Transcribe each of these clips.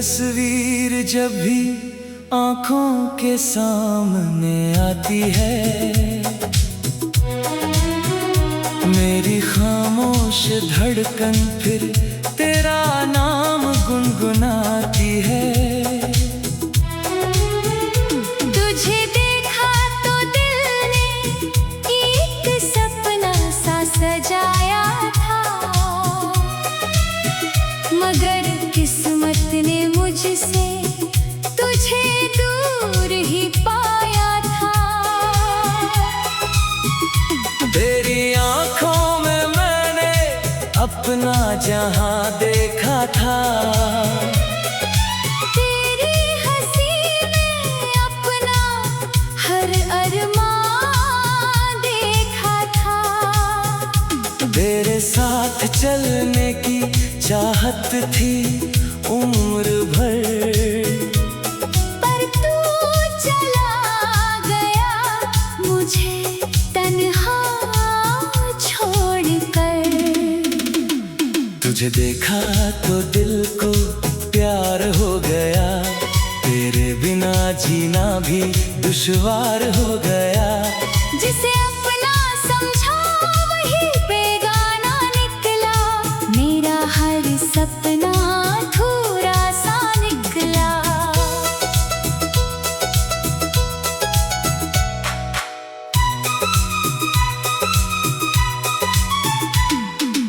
तस्वीर जब भी आंखों के सामने आती है, मेरी खामोश धड़कन फिर तेरा नाम गुनगुनाती है। तुझे देखा तो दिल ने एक सपना सा सजाया था, मगर किस्मत ने मुझसे तुझे दूर ही पाया था। तेरी आंखों में मैंने अपना जहां देखा था, तेरी हंसी में अपना हर अरमान देखा था। तेरे साथ चलने की चाहत थी उम्र भर, पर तू चला गया मुझे तन्हा छोड़कर। तुझे देखा तो दिल को प्यार हो गया, तेरे बिना जीना भी दुश्वार हो गया। जिसे अपना समझा वही बेगाना निकला, मेरा हर सपना अधूरा सा निकला।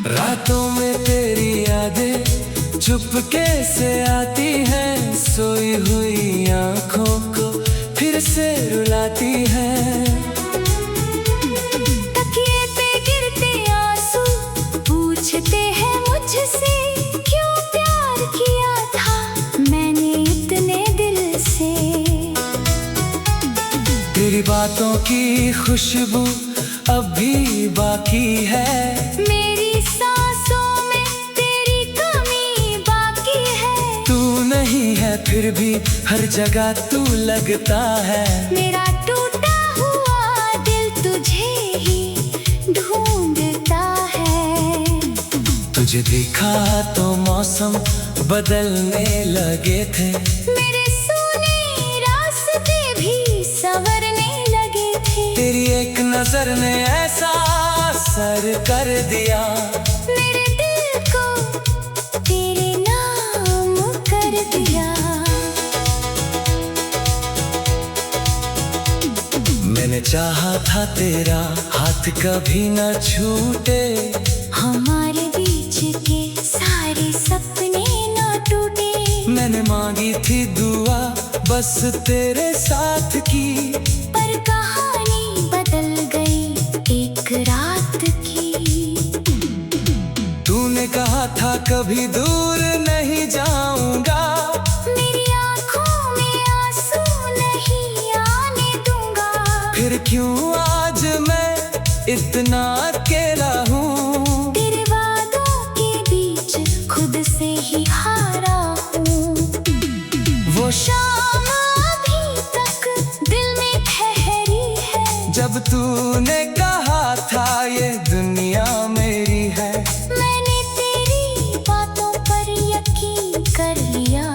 रातों में तेरी यादें चुपके से आती हैं, सोई हुई आंखों को फिर से रुलाती हैं। तकिए पे गिरते आंसू पूछते हैं मुझसे, क्यों प्यार किया था मैंने इतने दिल से। तेरी बातों की खुशबू अब भी बाकी है, मेरी सांसों में तेरी कमी बाकी है। तू नहीं है फिर भी हर जगह तू लगता है। मेरा टूटा हुआ दिल तुझे ही ढूंढता है। तुझे देखा तो मौसम बदलने लगे थे, मेरे सूने रास्ते भी संवरने लगे थे। तेरी एक नजर ने ऐसा असर कर दिया, मेरे दिल को तेरे नाम कर दिया। मैंने चाहा था तेरा हाथ कभी न छूटे, हमारे बीच के सारे सपने न टूटे। मैंने मांगी थी दुआ बस तेरे साथ की, पर कहानी बदल गई एक रात की। तूने कहा था कभी दूर नहीं जाऊंगा, मेरी आंखों में आंसू नहीं आने दूंगा। फिर क्यों आज मैं इतना अकेला हूँ, तेरे वादों के बीच खुद से ही हारा हूँ। वो शाम अभी तक दिल में ठहरी है, जब तूने कहा था ये दुनिया मेरी है। मैंने तेरी बातों पर यकीन कर लिया,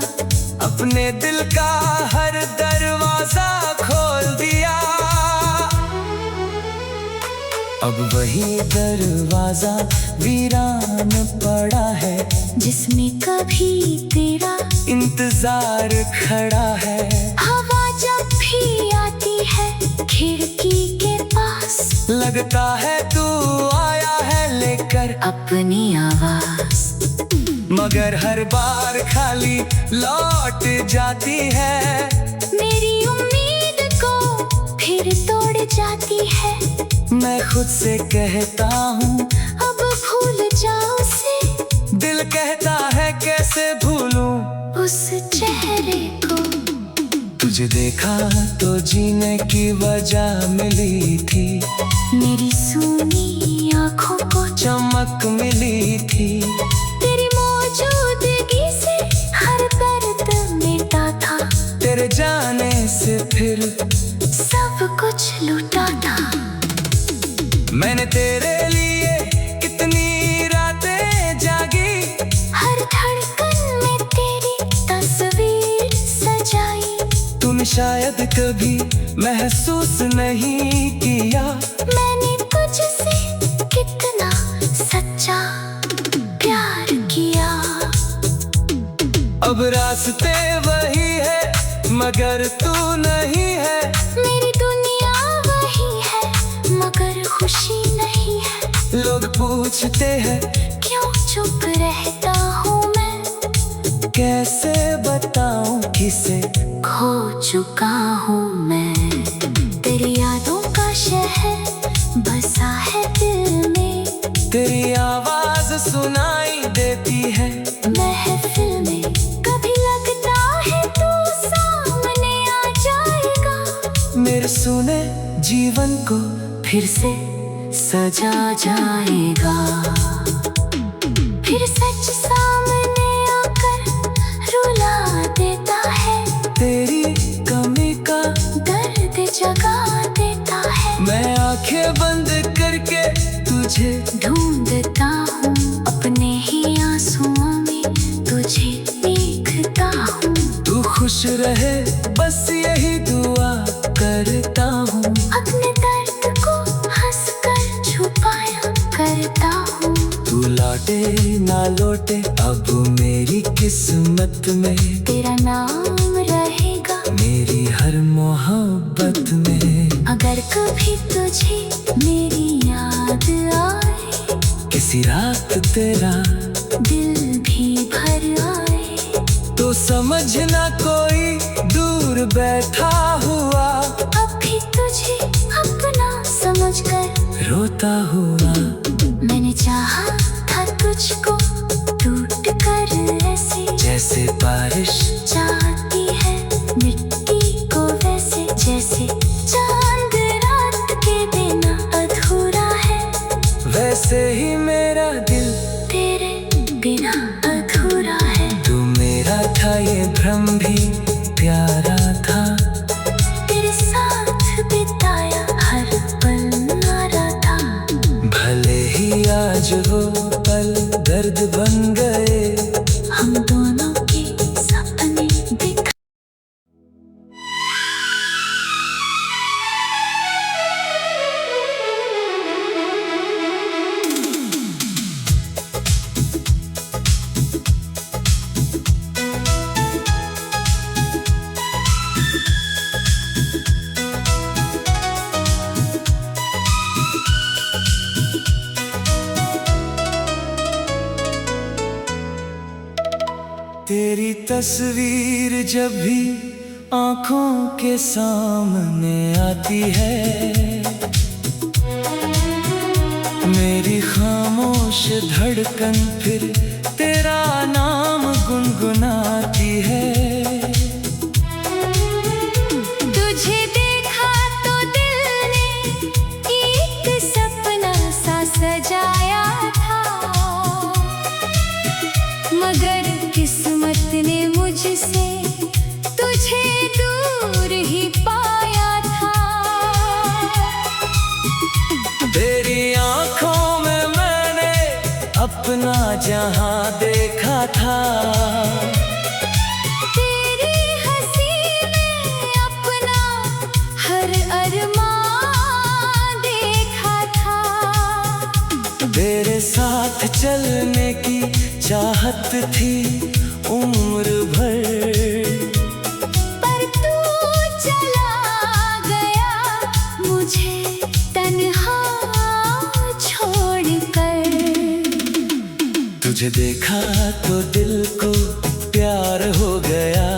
अपने दिल का हर दरवाजा खोल दिया। अब वही दरवाजा वीरान पड़ा है, जिसमें कभी तेरा इंतजार खड़ा है। हवा जब भी आती है खिड़की के पास, लगता है तू आया है लेकर अपनी आवाज। मगर हर बार खाली लौट जाती है, मेरी उम्मीद को फिर तोड़ जाती है। मैं खुद से कहता हूँ अब भूल जाओ उसे, दिल कहता है कैसे भूलूं उस चेहरे को। तुझे देखा तो जीने की वजह मिली थी, मेरी सूनी आंखों को चमक मिली थी। तेरी मौजूदगी से हर दर्द मिटा था, तेरे जाने से फिर सब कुछ लूटा था। मैंने तेरे लिए कितनी रातें जागी, हर धड़कन में तेरी तस्वीर शायद कभी महसूस नहीं किया मैंने तुझसे कितना सच्चा प्यार किया। अब रास्ते वही है मगर तू नहीं है, मेरी दुनिया वही है मगर खुशी नहीं है। लोग पूछते हैं क्यों चुप रहता हूँ मैं, कैसे बताऊं किसे खो चुका हूँ मैं। तेरी यादों का शहर बसा है दिल में, तेरी आवाज सुनाई देती है महफिल में। कभी लगता है तू सामने आ जाएगा, मेरे सुने जीवन को फिर से सजा जाएगा। फिर सच सामने आकर रुला देता है, तेरी कमी का दर्द जगा देता है। मैं आंखें बंद करके तुझे ढूंढता हूँ अपने ही आंसुओं में, तुझे देखता हूँ। तू खुश रहे बस यही दुआ करता हूँ। अपने दर्द को हंसकर छुपाया करता हूँ। तू लौटे ना लौटे अब मेरी किस्मत में, तेरा नाम रहेगा मेरी हर मोहब्बत में। अगर कभी तुझे मेरी याद आए, किसी रात तेरा दिल भी भर आए, तो समझना कोई दूर बैठा हुआ अभी तुझे अपना समझकर रोता हुआ। मैंने चाहा था तुझको टूट कर ऐसे, जैसे बारिश चाहती है मिट्टी को वैसे, जैसे चांद रात के बिना अधूरा है, वैसे ही मेरा दिल तेरे बिना अधूरा है। तू मेरा था ये भ्रम भी प्यारा था, तेरे साथ बिताया हर पल न्यारा था। भले ही आज वो पल दर्द बन गए, हम दोनों के सपने बिखर। तेरी तस्वीर जब भी आंखों के सामने आती है, मेरी खामोश धड़कन फिर तेरा नाम गुनगुनाती है। तुझे देखा तो दिल ने एक सपना सा सजाया था, मगर किस्मत ने मुझसे तुझे दूर ही पाया था। तेरी आंखों में मैंने अपना जहां देखा था, तेरी हंसी में अपना हर अरमान देखा था। तेरे साथ चलने की चाहत थी उम्र भर, पर तू चला गया मुझे तन्हा छोड़कर। तुझे देखा तो दिल को प्यार हो गया,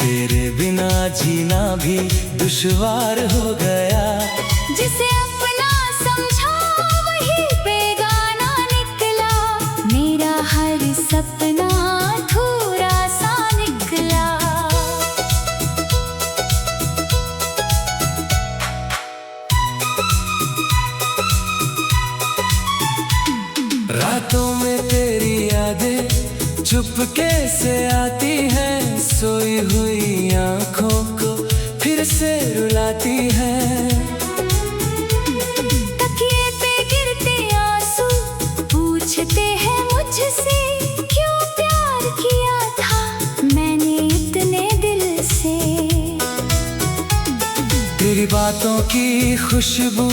तेरे बिना जीना भी दुश्वार हो गया। जिसे अपना समझा वही बेगाना निकला, मेरा हर सपना अधूरा सा निकला। रातों में तेरी यादें चुपके से आती हैं, सोई हुई आंखों को फिर से रुलाती हैं। तकिए पे गिरते आंसू पूछते हैं मुझसे, क्यों प्यार किया था मैंने इतने दिल से। बातों की खुशबू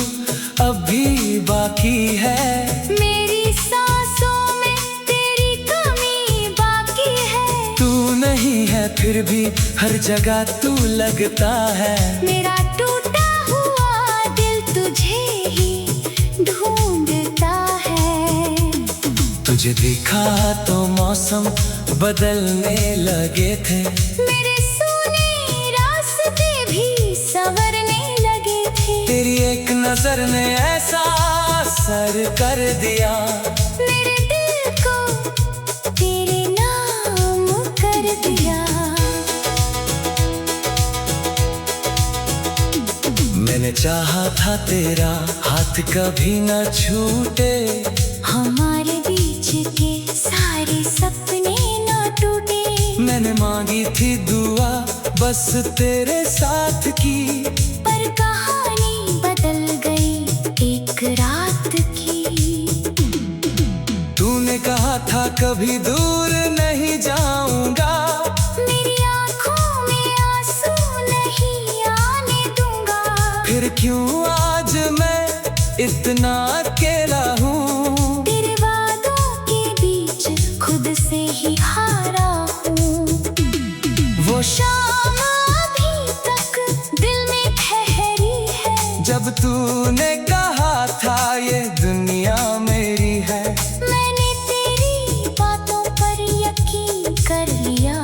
अब भी बाकी है। मेरी सांसों में तेरी कमी बाकी है। तू नहीं है फिर भी हर जगह तू लगता है। मेरा टूटा हुआ दिल तुझे ही ढूंढता है। तुझे देखा तो मौसम बदलने लगे थे। मेरे सूने रास्ते भी संवरने लगे थे। तेरी एक नजर ने ऐसा असर कर दिया, मेरे दिल को तेरे नाम कर दिया। मैंने चाहा था तेरा हाथ कभी न छूटे। हमारे बीच के सारे सपने न टूटे। मैंने मांगी थी दुआ बस तेरे साथ की, पर कहानी बदल गई एक रात की। तूने कहा था कभी दूर नहीं जाऊंगा। मेरी आंखों में आंसू नहीं आने दूंगा। फिर क्यों आज मैं इतना अकेला हूँ। तेरे वादों के बीच खुद से ही हारा हूँ। वो शाम अभी तक दिल में ठहरी है। जब तूने कहा था ये दुनिया मेरी है। मैंने तेरी बातों पर यकीन कर लिया।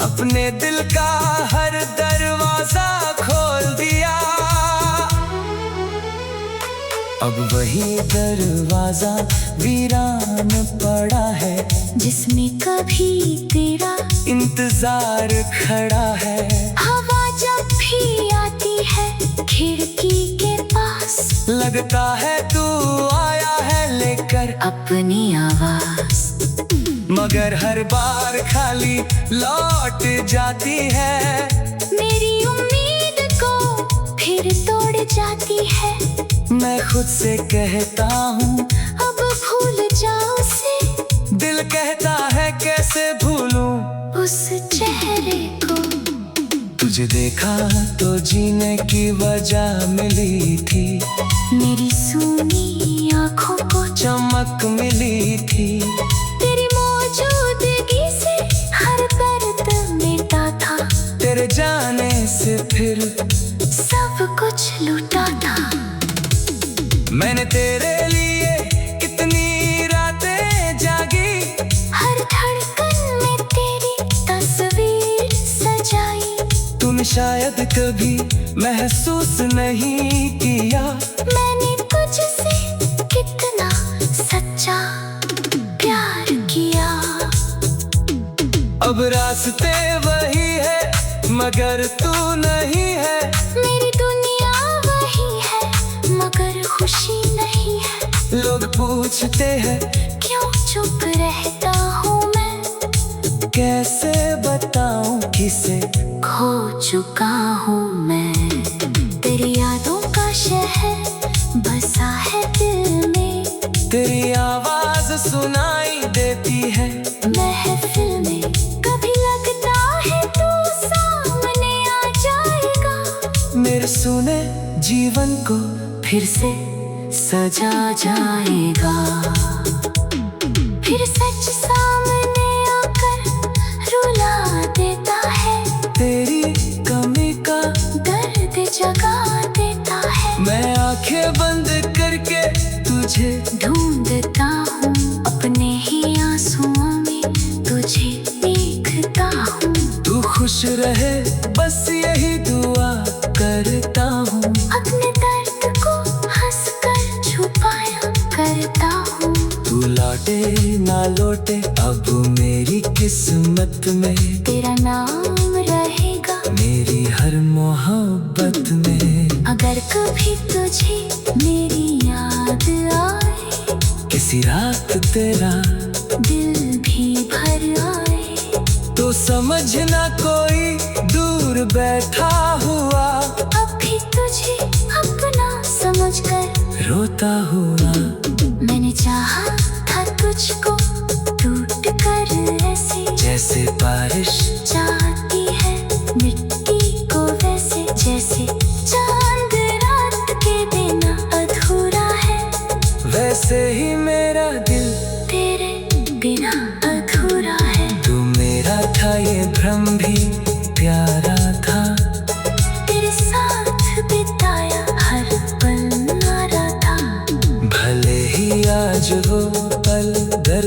अपने दिल का हर दरवाजा खोल दिया। अब वही दरवाजा वीरान पड़ा है, जिसमें कभी तेरा इंतजार खड़ा है। हवा जब भी आती है खिड़की के पास, लगता है तू आया है लेकर अपनी आवाज। मगर हर बार खाली लौट जाती है। मेरी उम्मीद को फिर तोड़ जाती है। मैं खुद से कहता हूँ अब भूल जाओ उसे। दिल कहता है कैसे भूलूं उस चेहरे को। तुझे देखा तो जीने की वजह मिली थी। मेरी सूनी आंखों को चमक मिली थी। तेरी मौजूदगी से हर दर्द मिटा था। तेरे जाने से फिर सब कुछ लूटा था। मैंने तेरे लिए कितनी रातें जागी। हर धड़कन में तेरी तस्वीर सजाई। तूने शायद कभी महसूस नहीं किया। मैंने तुझसे कितना सच्चा प्यार किया। अब रास्ते वही है मगर तू नहीं है। मेरी दुनिया वही है मगर खुशी नहीं है। लोग पूछते हैं क्यों चुप रहता हूँ मैं। कैसे बताऊं किसे खो चुका हूँ मैं। तेरी यादों का शहर बसा है दिल में। तेरी आवाज सुनाई देती है महफिल में। कभी लगता है तू सामने आ जाएगा। मेरे सुने जीवन को फिर से सजा जाएगा। फिर सच सामने आकर रुला देता है। तेरी कमी का दर्द जगा देता है। मैं आंखें बंद करके तुझे ढूंढता हूँ अपने ही आंसुओं में तुझे देखता हूँ। तू खुश रहे बस यही दुआ करता हूँ। अपने दर्द को हंसकर छुपाया करता हूँ। तू लौटे ना लौटे अब मेरी किस्मत में। तेरा नाम रहेगा मेरी हर मोहब्बत में। अगर कभी तुझे मेरी याद आए। किसी रात तेरा दिल भी भर आए। तो समझना कोई दूर बैठा हुआ अभी तुझे अपना समझकर रोता हुआ। मैंने चाहा था तुझको टूट कर ऐसे। जैसे बारिश चाहती है मिट्टी को वैसे। जैसे चांद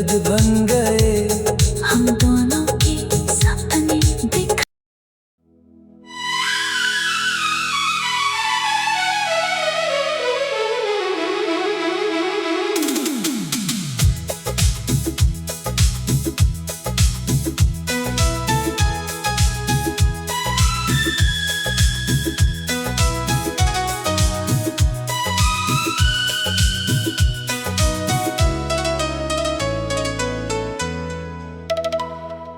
दर्द बन गए। हम दोनों के सपने दिख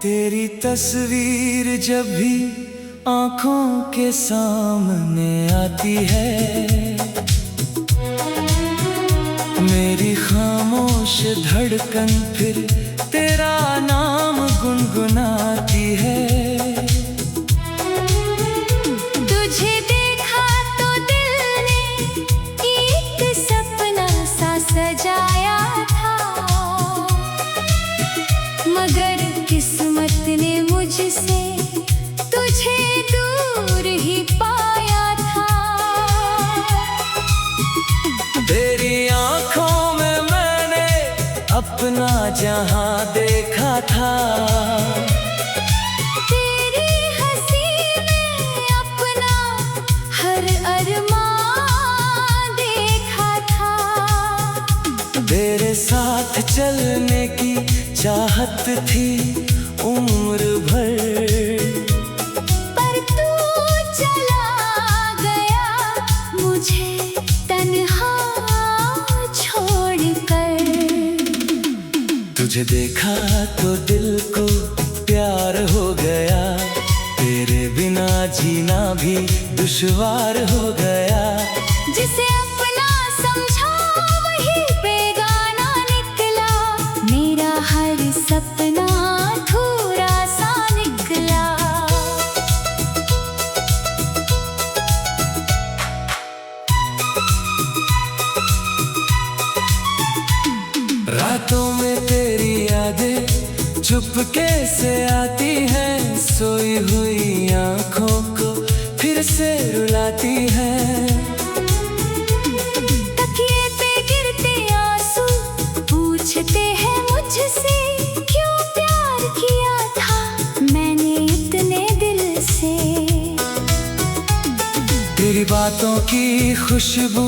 तेरी तस्वीर जब भी आंखों के सामने आती है, मेरी खामोश धड़कन फिर तेरा नाम गुनगुनाती है। तुझे देखा तो दिल ने एक सपना सा सजाया था, मगर किस्मत ने मुझसे तुझे दूर ही पाया था। तेरी आंखों में मैंने अपना जहां देखा था, तेरी हंसी में अपना हर अरमान देखा था। तेरे साथ चलने की चाहत थी उम्र भर, पर तू चला गया मुझे तन्हा छोड़कर। तुझे देखा तो दिल को प्यार हो गया, तेरे बिना जीना भी दुश्वार हो गया। जिसे अपना समझा वही बेगाना निकला, मेरा हर सपना अधूरा सा निकला। रातों में तेरी यादें चुपके से आती हैं, सोई हुई आंखों को फिर से रुलाती हैं। तकिए पे गिरते आंसू पूछते हैं मुझसे, क्यों प्यार किया था मैंने इतने दिल से। तेरी बातों की खुशबू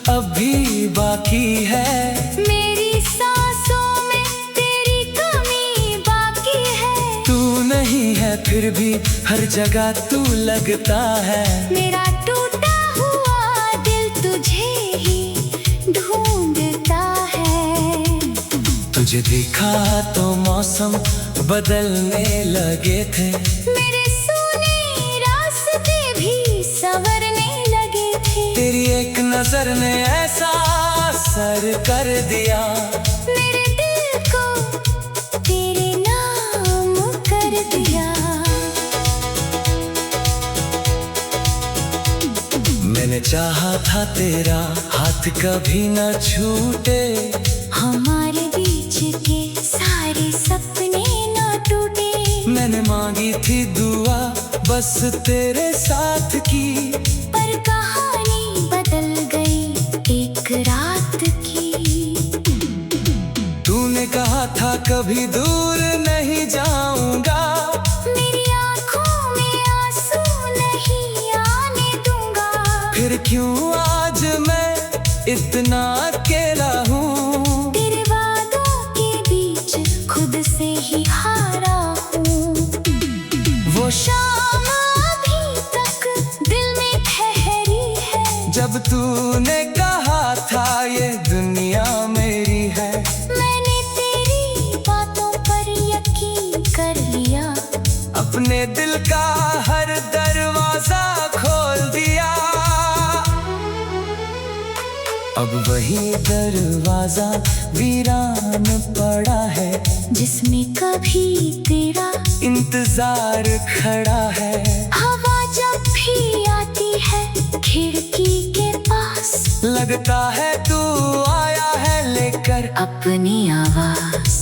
अब भी बाकी है, मेरी सांसों में तेरी कमी बाकी है। तू नहीं है फिर भी हर जगह तू लगता है। मेरा टूटा हुआ दिल तुझे ही ढूंढता है। तुझे देखा तो मौसम बदलने लगे थे, मेरे सूने रास्ते भी संवरने लगे थे। तेरी एक नजर ने ऐसा असर कर दिया, मेरे दिल को तेरे नाम कर दिया। मैंने चाहा था तेरा हाथ कभी न छूटे, हमारे बीच के सारे सपने न टूटे। मैंने मांगी थी दुआ बस तेरे साथ की, पर कहानी बदल गई एक रात की। तूने कहा था कभी दूर नहीं जाऊंगा, मेरी आंखों में आंसू नहीं आने दूंगा। फिर क्यों आज मैं इतना अकेला हूँ। तेरे वादों के बीच खुद से ही हारा हूँ। वो शाम अभी तक दिल में ठहरी है, जब तूने कहा था ये दुनिया मेरी है। मैंने तेरी बातों पर यकीन कर लिया, अपने दिल का हर दरवाजा खोल दिया। अब वही दरवाजा वीरान पड़ा है, जिसमें कभी तेरा इंतजार खड़ा है। हवा जब भी आती है खिड़की के पास, लगता है तू आया है लेकर अपनी आवाज।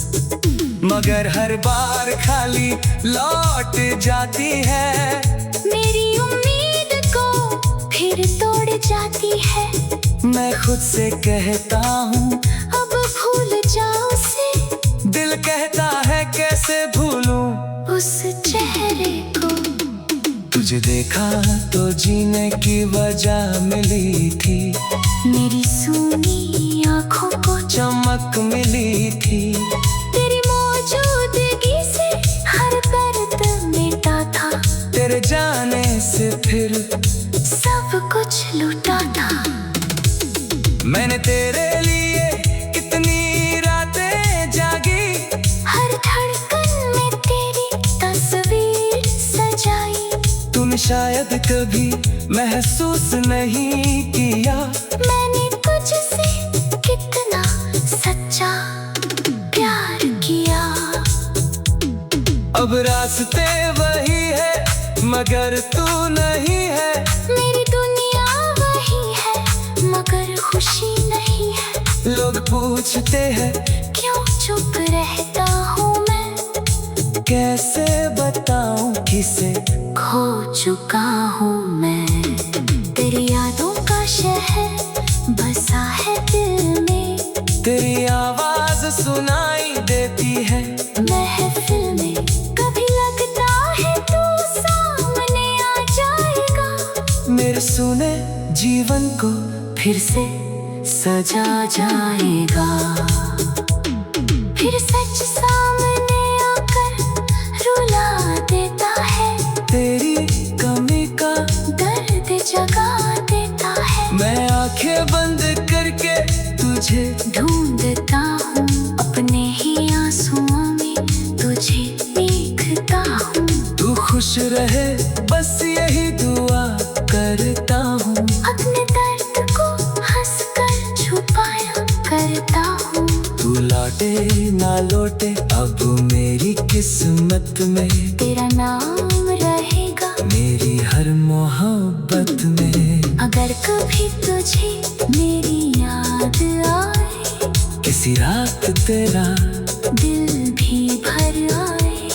मगर हर बार खाली लौट जाती है, मेरी उम्मीद को फिर तोड़ जाती है। मैं खुद से कहता हूँ अब भूल जाओ उसे, दिल कहता है कैसे भूलूं उस चेहरे को। तुझे देखा तो जीने की वजह मिली थी, मेरी सूनी आँखों को चमक मिली थी। तेरी मौजूदगी से हर दर्द मिटा था, तेरे जाने से फिर सब कुछ लूटा था। मैंने तेरे लिए कितनी रातें जागी, हर धड़कन में तेरी तस्वीर सजाई। तूने शायद कभी महसूस नहीं किया मैंने तुझसे कितना सच्चा प्यार किया। अब रास्ते वही है मगर तू नहीं है, मेरी दुनिया वही है मगर खुशी नहीं है। लोग पूछते हैं क्यों चुप रहता हूँ मैं, कैसे बताऊं किसे खो चुका हूँ मैं। तेरी यादों का शहर बसा है दिल में, तेरी आवाज सुनाई देती है महफिल में। कभी लगता है तू सामने आ जाएगा, मेरे सुने जीवन को फिर से सजा जाएगा। फिर सच सामने आकर रुला देता है, तेरी कमी का दर्द जगा देता है। मैं आंखें बंद करके तुझे ढूंढता हूँ अपने ही आंसुओं में, तुझे देखता हूँ। तू खुश रहे बस यही दुआ करता हूँ। अपने दर्द को हंसकर छुपाया करता हूँ। तू लौटे ना लौटे अब मेरी किस्मत में, तेरा नाम रहेगा मेरी हर मोहब्बत में। अगर कभी तुझे मेरी याद आए, किसी रात तेरा दिल भी भर आए,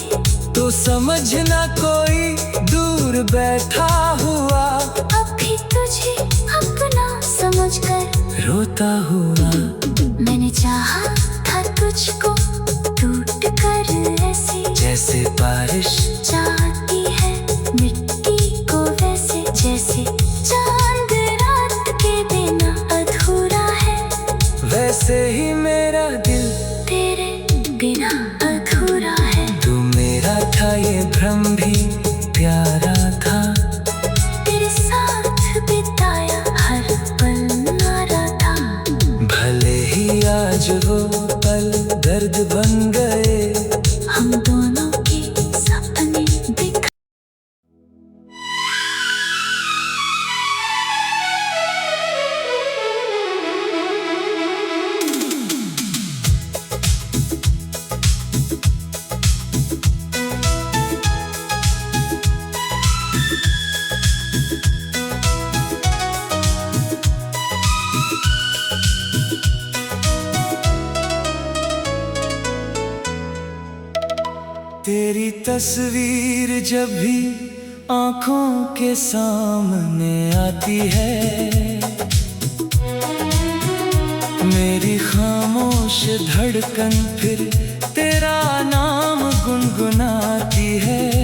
तो समझना कोई दूर बैठा हुआ अभी तुझे अपना समझकर रोता हुआ। मैंने चाहा था तुझको टूट कर ऐसे, जैसे बारिश चाहती है मिट्टी को वैसे। जैसे चांद रात के बिना अधूरा है, वैसे ही मेरा दिल तेरे बिना अधूरा है। तू मेरा था ये भ्रम भी प्यारा था, तेरे साथ बिताया हर पल न्यारा था। भले ही आज वो पल दर्द बन गए, हम दोनों के सपने दिख। तेरी तस्वीर जब भी आंखों के सामने आती है, मेरी खामोश धड़कन फिर तेरा नाम गुनगुनाती है।